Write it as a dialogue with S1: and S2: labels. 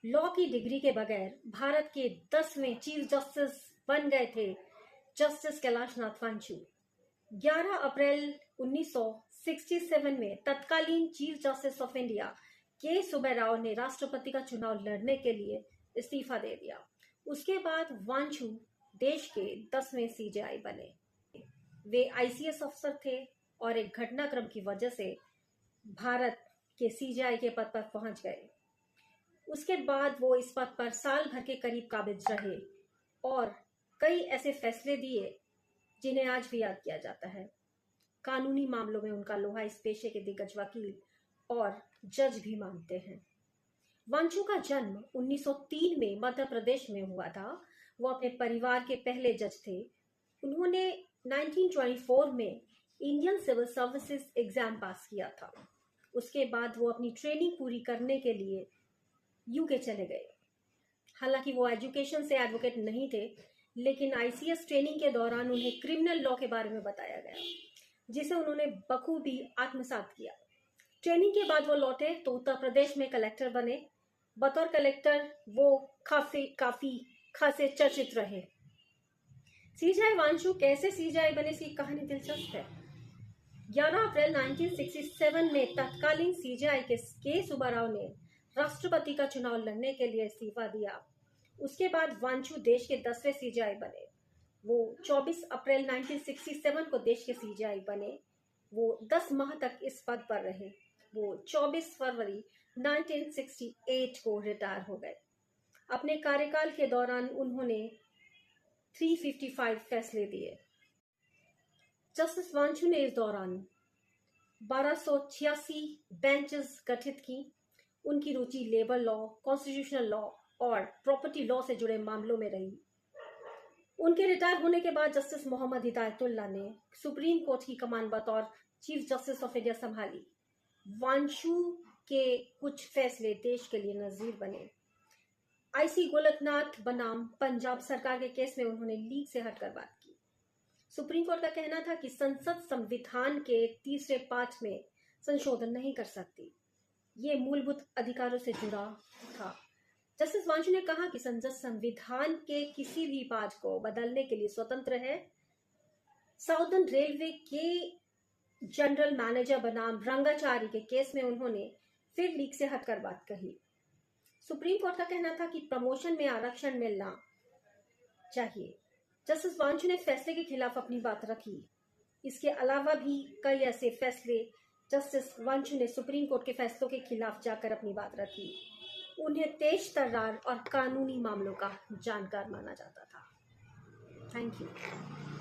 S1: Law की degree के बगैर भारत के 10वें चीफ जस्टिस बन गए थे जस्टिस कैलाश नाथ वांचू। 11 अप्रैल 1967 में तत्कालीन चीफ जस्टिस ऑफ इंडिया के सुब्बाराव ने राष्ट्रपति का चुनाव लड़ने के लिए इस्तीफा दे दिया। उसके बाद वांचू देश के 10वें सीजेआई बने। वे आईसीएस अफसर थे और एक घटनाक्रम की वजह से भारत के सीजेआई के पद पर पहुंच गए। उसके बाद वो इस पद पर साल भर के करीब काबिज रहे और कई ऐसे फैसले दिए जिन्हें आज भी याद किया जाता है। कानूनी मामलों में उनका लोहा इस पेशे के दिग्गज वकील और जज भी मानते हैं। वांचू का जन्म 1903 में मध्य प्रदेश में हुआ था। वो अपने परिवार के पहले जज थे। उन्होंने 1924 में Indian civil services exam pass किया था। उसके बाद वो अपनी ट्रेनिंग पूरी करने के लिए यूके चले गए। हालांकि वो एजुकेशन से एडवोकेट नहीं थे, लेकिन आईसीएस ट्रेनिंग के दौरान उन्हें क्रिमिनल लॉ के बारे में बताया गया, जिसे उन्होंने बखूबी आत्मसात किया। ट्रेनिंग के बाद वो लौटे तो उत्तर प्रदेश में कलेक्टर बने। बतौर कलेक्टर वो काफी खासे चर्चित रहे। सीजेआई वांचू कैसे सीजेआई बने, इसकी कहानी दिलचस्प है। 11 अप्रैल 1967 में तत्कालीन सीजेआई के सुब्बाराव ने राष्ट्रपति का चुनाव लड़ने के लिए इस्तीफा दिया। उसके बाद वांचू देश के 10वें सीजेआई बने। वो 24 अप्रैल 1967 को देश के सीजेआई बने। वो 10 माह तक इस पद पर रहे। वो 24 फरवरी 1968 को रिटायर हो गए। अपने कार्यकाल के दौरान उन्होंने 355 फैसले दिए। जस्टिस वांचू ने इस दौरान 1286 बेंचेस गठित की। उनकी रुचि लेबर लॉ, कॉन्स्टिट्यूशनल लॉ और प्रॉपर्टी लॉ से जुड़े मामलों में रही। उनके रिटायर होने के बाद जस्टिस मोहम्मद हिदायतुल्लाह ने सुप्रीम कोर्ट की कमान बतौर चीफ जस्टिस ऑफ इंडिया संभाली। वांचू के कुछ फैसले देश के लिए नजीर बने। आईसी गोलकनाथ बनाम पंजाब सरकार के केस में उन्होंने लीग से हटकर बात की। सुप्रीम कोर्ट का कहना था कि संसद संविधान के तीसरे पाठ में संशोधन नहीं कर सकती। ये मूलभूत अधिकारों से जुड़ा था। जस्टिस वांचू ने कहा कि संसद संविधान के किसी भी पाठ को बदलने के लिए स्वतंत्र है। साउदर्न रेलवे के जनरल मैनेजर बनाम रंगाचारी के केस में उन्होंने फिर लीग से हटकर बात कही। सुप्रीम कोर्ट का कहना था कि प्रमोशन में आरक्षण मिलना चाहिए। जस्टिस वांचू ने फैसले के खिलाफ अपनी बात रखी। इसके अलावा भी कई ऐसे फैसले जस्टिस वांचू ने सुप्रीम कोर्ट के फैसलों के खिलाफ जाकर अपनी बात रखी। उन्हें तेज तर्रार और कानूनी मामलों का जानकार माना जाता था। Thank you.